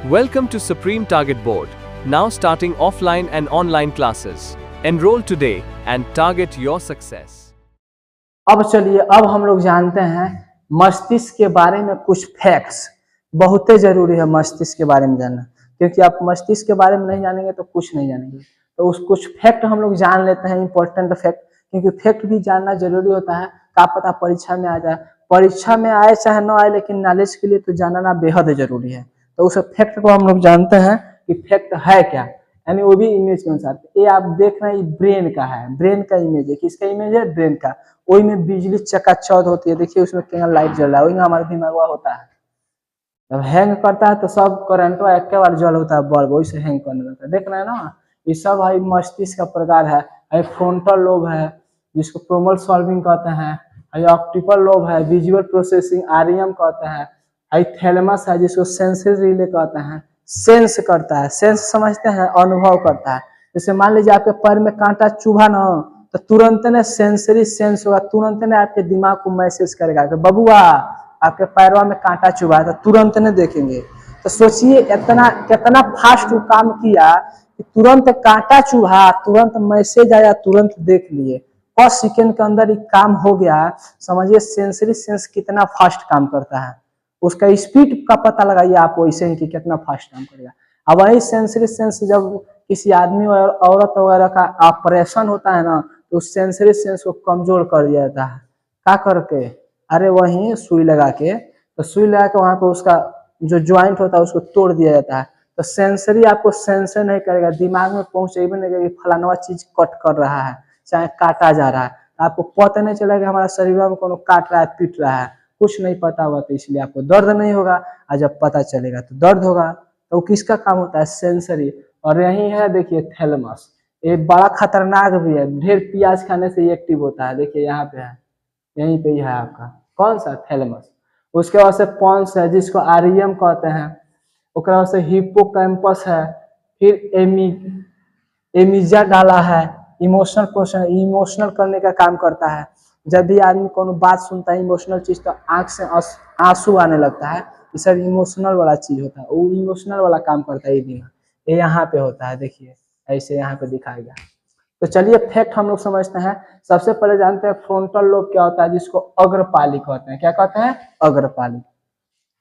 Welcome to Supreme Target Board, now starting offline and online classes. Enroll today and target your success. अब चलिए, अब हम लोग जानते हैं मस्तिष्क के बारे में कुछ फैक्ट्स। बहुत ही जरूरी है मस्तिष्क के बारे में जानना, क्योंकि आप मस्तिष्क के बारे में नहीं जानेंगे तो कुछ नहीं जानेंगे। तो उस कुछ फैक्ट हम लोग जान लेते हैं, इंपॉर्टेंट फैक्ट, क्योंकि फैक्ट भी जानना जरूरी होता है। क्या पता परीक्षा में आ जाए, परीक्षा में आए चाहे न आए, लेकिन नॉलेज के लिए तो जानना बेहद जरूरी है। तो उस फैक्ट को हम लोग जानते हैं कि फैक्ट है क्या, यानी वो भी इमेज के अनुसार। ये आप देख रहे हैं, ब्रेन का है, ब्रेन का इमेज है। किसका इमेज है? ब्रेन का। वही में बिजली चकाचौंध होती है, देखिए उसमें क्या लाइट जल रहा है, वही में हमारा दिमाग होता है। जब हैंग करता है तो सब करंट एक के बार जल होता है, बल्ब वही से हैंग करने लगता है। देख रहे हैं ना, ये सब भाई मस्तिष्क का प्रकार है। फ्रंटल लोब है जिसको प्रॉब्लम सॉल्विंग कहते हैं, ऑप्टिकल लोब है विजुअल प्रोसेसिंग आरईएम कहते हैं, थैलेमस है जिसको सेंसरी रिले कहते हैं, सेंस करता है। सेंस समझते हैं, अनुभव करता है। जैसे मान लीजिए आपके पैर में कांटा चुभा ना, तो तुरंत ने सेंसरी सेंस होगा, तुरंत ने आपके दिमाग को मैसेज करेगा कि बबुआ आपके पैरवा में कांटा चुभा है, तो तुरंत ने देखेंगे। तो सोचिए इतना कितना फास्ट काम किया कि तुरंत कांटा चुभा, तुरंत मैसेज आया, तुरंत देख लिए। 5 सेकंड के अंदर ही काम हो गया। समझिए सेंसरी सेंस कितना फास्ट काम करता है। उसका स्पीड का पता लगाइए आप वैसे ही कि कितना फास्ट काम करेगा। अब वही सेंसरी सेंस जब किसी आदमी और औरत वगैरह का ऑपरेशन होता है ना, तो उस सेंसरी सेंस को कमजोर कर दिया जाता है। क्या करके? अरे वहीं सुई लगा के, तो सुई लगा के वहां पे उसका जो ज्वाइंट होता है उसको तोड़ दिया जाता है। तो सेंसरी आपको सेंसर नहीं करेगा, दिमाग में पहुंचेगा नहीं कि फलाना चीज कट कर रहा है, चाहे काटा जा रहा है। आपको पता नहीं चला कि हमारा शरीर में कोनो काट रहा है, पीट रहा है, कुछ नहीं पता हुआ, तो इसलिए आपको दर्द नहीं होगा। और जब पता चलेगा तो दर्द होगा। तो किसका काम होता है? सेंसरी। और यही है देखिए थैलेमस, ये बड़ा खतरनाक भी है। ढेर प्याज खाने से ये एक्टिव होता है। देखिए यहाँ पे है, यहीं पे ही है आपका कौन सा? थैलेमस। उसके बाद से पॉन्स है जिसको आरईएम कहते हैं। उसके बाद से हिप्पोकैम्पस है, फिर एमिजा डाला है, इमोशनल क्वेश्चन, इमोशनल करने का काम करता है। जब भी आदमी कोनो बात सुनता है इमोशनल चीज, तो आंख से आंसू आने लगता है। ये सब इमोशनल वाला चीज होता है, वो इमोशनल वाला काम करता है। ये दिमाग ये यहाँ पे होता है, देखिए ऐसे यहाँ पे दिखाया गया। तो चलिए फैक्ट हम लोग समझते हैं। सबसे पहले जानते हैं फ्रंटल लोब क्या होता है, जिसको अग्रपाली कहते हैं। क्या कहते हैं? अग्रपाली।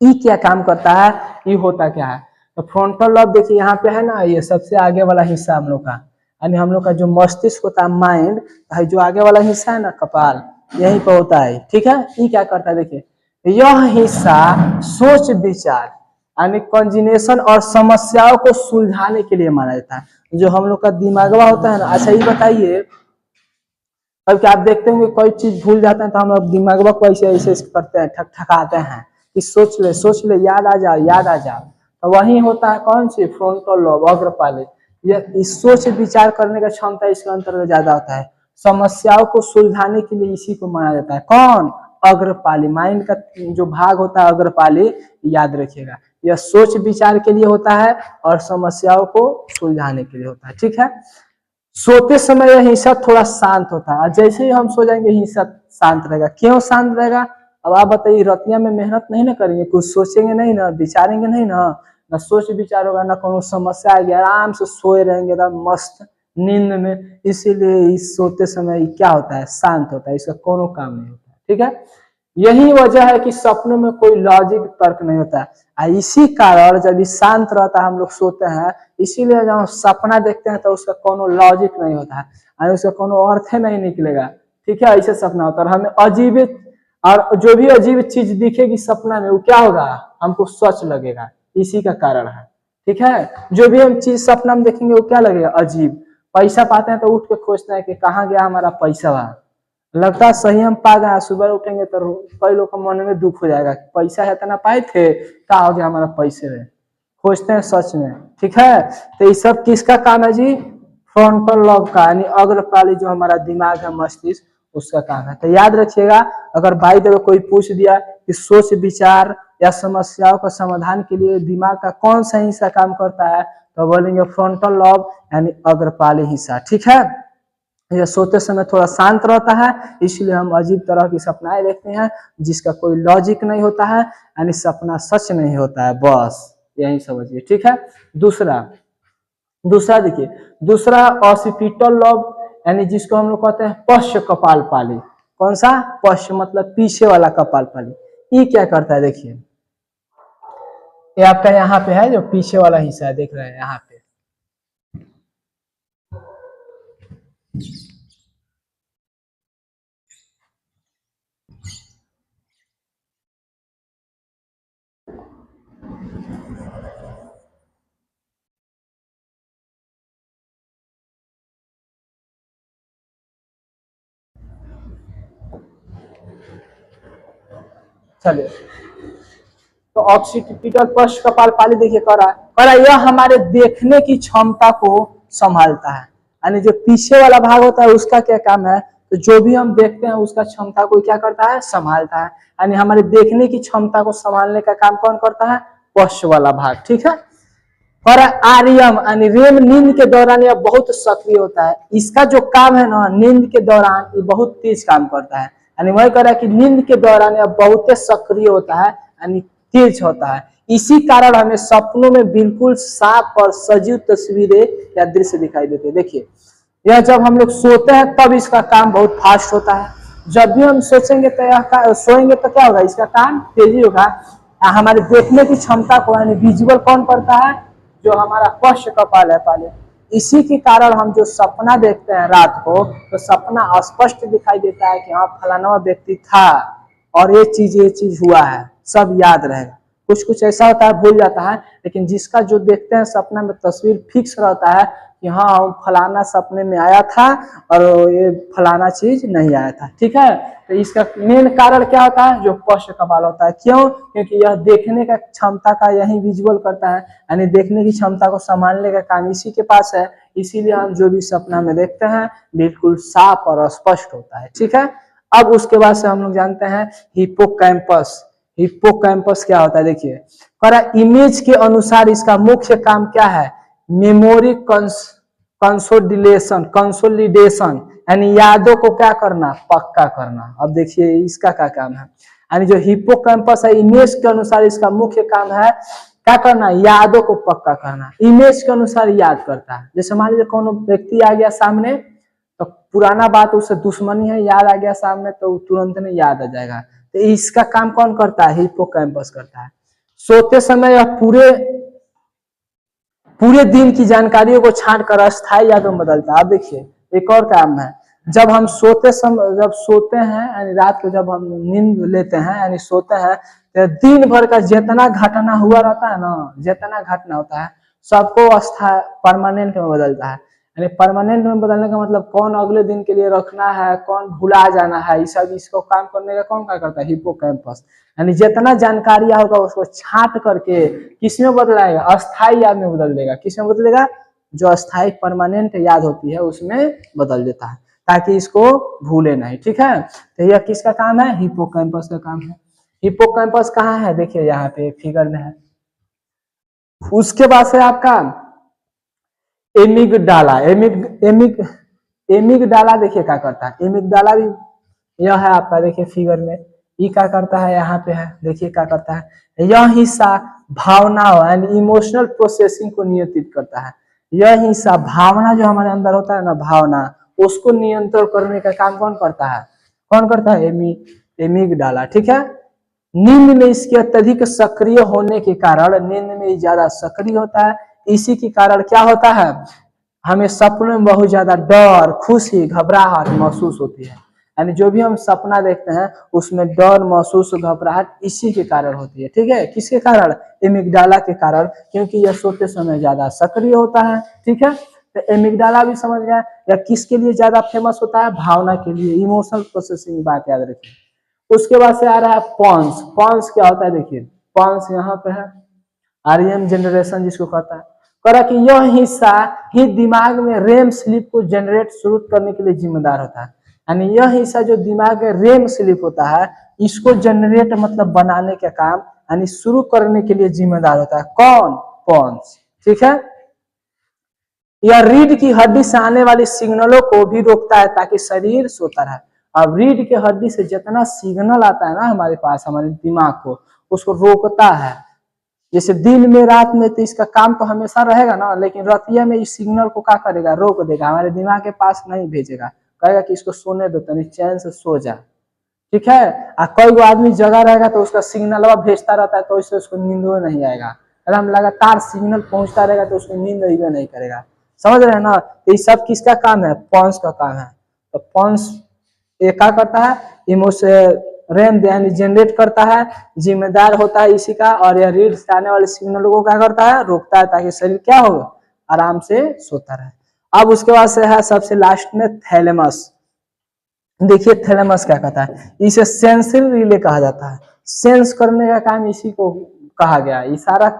ई क्या काम करता है, ई होता क्या है? तो फ्रंटल लोब देखिए यहाँ पे है ना, ये सबसे आगे वाला हिस्सा हम लोग का, यानी हम लोग का जो मस्तिष्क होता है, माइंड, जो आगे वाला हिस्सा है ना, कपाल, यहीं पे होता है। ठीक है। ई क्या करता है? देखिए यह हिस्सा सोच विचार यानी कॉन्जिनेशन और समस्याओं को सुलझाने के लिए माना जाता है। जो हम लोग का दिमागवा होता है ना। अच्छा ये बताइए, अब क्या आप देखते होंगे कोई चीज भूल जाते हैं तो हम लोग दिमागवा को ऐसे ऐसे करते हैं, ठकठकाते हैं कि सोच ले याद आ जाओ याद आ जाओ। तो वही होता है कौन सी? Frontal lobe, अग्रपाली। यह इस सोच विचार करने का क्षमता इसके अंतर्गत ज्यादा होता है। समस्याओं को सुलझाने के लिए इसी को माना जाता है। कौन? अग्रपाली। माइंड का जो भाग होता है अग्रपाली, याद रखिएगा, यह सोच विचार के लिए होता है और समस्याओं को सुलझाने के लिए होता है। ठीक है। सोते समय यह हिस्सा थोड़ा शांत होता है, जैसे ही हम सो जाएंगे हिस्सा शांत रहेगा। क्यों शांत रहेगा? अब आप बताइए, रतिया में मेहनत नहीं ना करेंगे, कुछ सोचेंगे नहीं ना, विचारेंगे नहीं ना सोच विचार होगा, ना कोनो समस्या आएगी, आराम से सोए रहेंगे एकदम मस्त नींद में। इसीलिए इस सोते समय क्या होता है? शांत होता है, इसका कोनो काम नहीं होता है। ठीक है। यही वजह है कि सपनों में कोई लॉजिक तर्क नहीं होता है। इसी कारण जब शांत रहता है हम लोग सोते हैं, इसीलिए जब सपना देखते हैं तो उसका कोनो लॉजिक नहीं होता है, यानी उसका कोनो अर्थ नहीं निकलेगा। ठीक है। ऐसे सपना होता है और हमें अजीब, और जो भी अजीब चीज दिखेगी सपना में, वो क्या होगा? हमको सच लगेगा। इसी का कारण है। ठीक है। जो भी हम चीज सपना में देखेंगे वो क्या लगेगा? अजीब। पैसा पाते हैं तो उठ के खोजते हैं कि कहाँ गया हमारा पैसा, वहां लगता है सही हम पा गए। सुबह उठेंगे तो कई लोग का मन में दुख हो जाएगा, पैसा है इतना पाए थे, क्या हो गया हमारा पैसे में, खोजते हैं सच में। ठीक है। तो ये सब किसका काम है जी? फ्रंटल लोब का, यानी अग्रपाली, जो हमारा दिमाग है, मस्तिष्क, उसका काम है। तो याद रखिएगा, अगर भाई देखो कोई पूछ दिया कि सोच विचार या समस्याओं का समाधान के लिए दिमाग का कौन सा हिस्सा काम करता है, तो बोलेंगे फ्रंटल लोब यानी अग्रपाली हिस्सा। ठीक है। यह सोते समय थोड़ा शांत रहता है, इसलिए हम अजीब तरह की सपनाएं देखते हैं जिसका कोई लॉजिक नहीं होता है, यानी सपना सच नहीं होता है बस। यही समझिए, ठीक है। दूसरा देखिए, दूसरा ऑसिपिटल लोब, यानी जिसको हम लोग कहते हैं पश्च कपालपाली। कौन सा? पश्च मतलब पीछे वाला कपालपाली। ये क्या करता है देखिए, ये आपका यहाँ पे है जो पीछे वाला हिस्सा है, देख रहे हैं यहाँ पे। चलिए, तो ऑक्सीपिटल पश्च कपालपाली देखिए कर रहा है, यह हमारे देखने की क्षमता को संभालता है। यानी जो पीछे वाला भाग होता है उसका क्या काम है, तो जो भी हम देखते हैं उसका क्षमता को क्या करता है, संभालता है। यानी हमारे देखने की क्षमता को संभालने का काम कौन करता है, पश्च वाला भाग, ठीक है। और आर्यम यानी रेम नींद के दौरान यह बहुत सक्रिय होता है। इसका जो काम है ना, नींद के दौरान ये बहुत तेज काम करता है। यानी वही कह रहा है कि नींद के दौरान यह बहुत सक्रिय होता है, यानी तेज होता है। इसी कारण हमें सपनों में बिल्कुल साफ और सजीव तस्वीरें या दृश्य दिखाई देते हैं। देखिए, यह जब हम लोग सोते हैं तब इसका काम बहुत फास्ट होता है। जब भी हम सोचेंगे तो यह सोएंगे तो क्या होगा, इसका काम तेजी होगा। हमारे देखने की क्षमता को यानी विजुअल कौन करता है, जो हमारा पश्च कपाल है पाले। इसी के कारण हम जो सपना देखते हैं रात को, तो सपना स्पष्ट दिखाई देता है कि हाँ फलाना व्यक्ति था और ये चीज हुआ है, सब याद रहेगा। कुछ कुछ ऐसा होता है भूल जाता है, लेकिन जिसका जो देखते हैं सपना में तस्वीर फिक्स रहता है कि हाँ फलाना सपने में आया था और ये फलाना चीज नहीं आया था, ठीक है। तो इसका मेन कारण क्या होता है, जो पश्च कपाल होता है। क्यों? क्योंकि यह देखने का क्षमता का यही विजुअल करता है, यानी देखने की क्षमता को संभालने का काम इसी के पास है। इसीलिए हम जो भी सपना में देखते हैं बिल्कुल साफ और स्पष्ट होता है, ठीक है। अब उसके बाद से हम लोग जानते हैं हिप्पोकैम्पस। हिप्पोकैम्पस क्या होता है देखिए, पर इमेज के अनुसार इसका मुख्य काम क्या है, मेमोरी कंसोलिडेशन यानी यादों को क्या करना, पक्का करना। अब देखिए इसका क्या काम है, यानी जो हिप्पोकैम्पस है इमेज के अनुसार इसका मुख्य काम है क्या करना, यादों को पक्का करना। इमेज के अनुसार याद करता है। जैसे मान लीजिए कौन व्यक्ति आ गया सामने, तो पुराना बात उससे दुश्मनी है, याद आ गया सामने तो तुरंत में याद आ जाएगा। तो इसका काम कौन करता है, हिप्पोकैम्पस करता है। सोते समय यह पूरे दिन की जानकारियों को छांट कर अस्थायी यादों में बदलता है। अब देखिए एक और काम है, जब हम जब सोते हैं यानी रात को जब हम नींद लेते हैं यानी सोते हैं, तो दिन भर का जितना घटना हुआ रहता है ना, जितना घटना होता है सबको अस्थायी परमानेंट में बदलता है। यानी परमानेंट में बदलने का मतलब कौन अगले दिन के लिए रखना है, कौन भुला जाना है, ये सब इसको काम करने का कौन क्या करता है, हिप्पोकैम्पस। यानी जितना जानकारी होगा उसको छांट करके किस में बदलाएगा, अस्थायी याद में बदल देगा। किस में बदलेगा, जो अस्थायी परमानेंट याद होती है उसमें बदल देता है, ताकि इसको भूले नहीं, ठीक है। तो यह किसका काम है, हिप्पोकैम्पस का काम है। हिप्पोकैम्पस कहाँ है, देखिए यहाँ पे फिगर में है। उसके बाद से आपका एमिगडाला। एमिगडाला देखिए क्या करता है, एमिगडाला भी यह है आपका, देखिए फिगर में ये क्या करता है, यहाँ पे है देखिए क्या करता है। यह हिस्सा भावना यानी इमोशनल प्रोसेसिंग को नियंत्रित करता है। यह हिस्सा भावना जो हमारे अंदर होता है ना, भावना उसको नियंत्रण करने का काम कौन करता है, कौन करता है, एमिगडाला, ठीक है। नींद में इसके अत्यधिक सक्रिय होने के कारण नींद में ज्यादा सक्रिय होता है। इसी के कारण क्या होता है, हमें सपनों में बहुत ज्यादा डर, खुशी, घबराहट महसूस होती है। यानी जो भी हम सपना देखते हैं उसमें डर महसूस, घबराहट इसी के कारण होती है, ठीक है। किसके कारण, एमिगडाला के कारण, क्योंकि यह सोते समय ज्यादा सक्रिय होता है, ठीक है। तो एमिगडाला भी समझ गया, या किसके लिए ज्यादा फेमस होता है, भावना के लिए, इमोशनल प्रोसेसिंग, बात याद रखिए। उसके बाद से आ रहा है पॉन्स। पॉन्स क्या होता है देखिए, पॉन्स यहाँ पे है, आरईएम जनरेशन जिसको कहता है। करा कि यह हिस्सा ही दिमाग में रेम स्लीप को जनरेट शुरू करने के लिए जिम्मेदार होता है। यानी यह हिस्सा जो दिमाग में रेम स्लीप होता है इसको जनरेट मतलब बनाने का काम यानी शुरू करने के लिए जिम्मेदार होता है, कौन, पॉन्स, ठीक है। यह रीढ़ की हड्डी से आने वाली सिग्नलों को भी रोकता है ताकि शरीर सोता रहे। अब रीढ़ की हड्डी से जितना सिग्नल आता है ना हमारे पास, हमारे दिमाग को, उसको रोकता है जैसे दिन में रात में तो इसका काम तो हमेशा रहेगा ना, लेकिन रतिया में इस सिग्नल को क्या करेगा, रोक देगा, हमारे दिमाग के पास नहीं भेजेगा, कहेगा कि इसको सोने दो, तनी चैन से सो जा। ठीक है। कोई वो आदमी जगह रहेगा तो उसका सिग्नल भेजता रहता है, तो इससे उसको नींद नहीं आएगा। अगर हम लगातार सिग्नल पहुंचता रहेगा तो उसको नींद ही नहीं करेगा। समझ रहे हैं ना। तो ये सब किसका काम है, पॉन्स का काम है। तो पॉन्स ये क्या करता है, इमोशन यानी जनरेट करता है, जिम्मेदार होता है इसी का, और यह रीड आने वाले सिग्नल को क्या करता है, रोकता है, ताकि शरीर क्या हो, आराम से सोता रहे। अब उसके बाद से है सबसे लास्ट में थैलेमस। देखिए थैलेमस क्या कहता है, इसे सेंसरी रिले कहा जाता है। सेंस करने का काम इसी को कहा गया है। ये सारा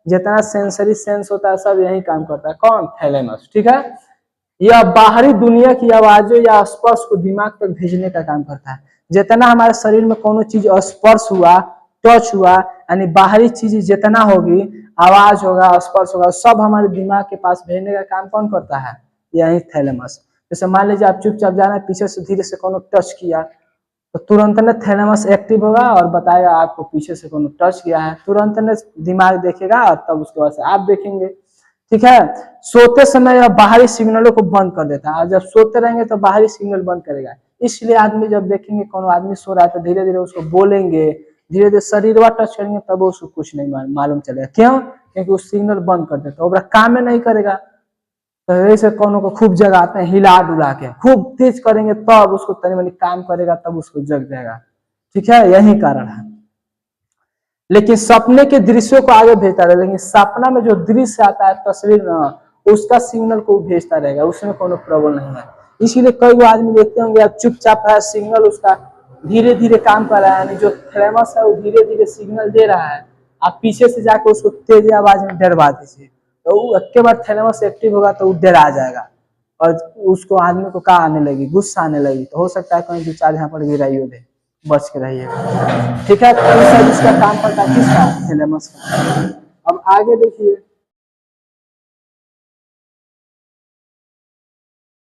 जितना सेंसरी सेंस होता है सब यही काम करता है। कौन, थैलेमस। ठीक है। यह बाहरी दुनिया की आवाजों या स्पर्श को दिमाग तक भेजने का काम करता है। जितना हमारे शरीर में कोनो चीज स्पर्श हुआ, टच हुआ, यानी बाहरी चीज जितना होगी, आवाज होगा, स्पर्श होगा, सब हमारे दिमाग के पास भेजने का काम कौन करता है, यही थैलेमस। जैसे मान लीजिए आप चुपचाप जा रहे हैं, पीछे से धीरे से कोनो टच किया, तो तुरंत ने थैलेमस एक्टिव होगा और बताएगा आपको पीछे से कोनो टच किया है, तुरंत ने दिमाग देखेगा और तब उसके बाद से आप देखेंगे। ठीक है। सोते समय यह बाहरी सिग्नलों को बंद कर देता है, और जब सोते रहेंगे तो बाहरी सिग्नल बंद करेगा। इसलिए आदमी जब देखेंगे कोनो आदमी सो रहा है तो धीरे धीरे उसको बोलेंगे, धीरे धीरे शरीर टच करेंगे, तब उसको कुछ नहीं मालूम चलेगा। क्यों, क्योंकि वो सिग्नल बंद कर देता है, वो काम में नहीं करेगा। तो ऐसे कोनो को खूब जगाते हैं, हिला डुला के खूब तेज करेंगे, तब उसको तनी मनी काम करेगा, तब उसको जग जाएगा। ठीक है, यही कारण है। लेकिन सपने के दृश्यों को आगे भेजता रहेगा, लेकिन सपना में जो दृश्य आता है, तस्वीर ना, उसका सिग्नल को भेजता रहेगा, उसमें कोनो प्रॉब्लम नहीं है। इसीलिए कई आदमी देखते होंगे आप चुपचाप है, सिग्नल उसका धीरे धीरे काम कर रहा है, यानी जो थैलेमस है वो धीरे धीरे सिग्नल दे रहा है, आप पीछे से जाकर उसको तेज आवाज में डरवा दीजिए, तो एक बार थैलेमस एक्टिव होगा तो वो डरा जाएगा, और उसको आदमी को क्या आने लगी, गुस्सा आने लगी, तो हो सकता है कहीं 2-4 यहाँ पर गिराई हो दे, बच के रहिएगा। ठीक है। तो इसका काम करता है किसका, थैलेमस का। अब आगे देखिए।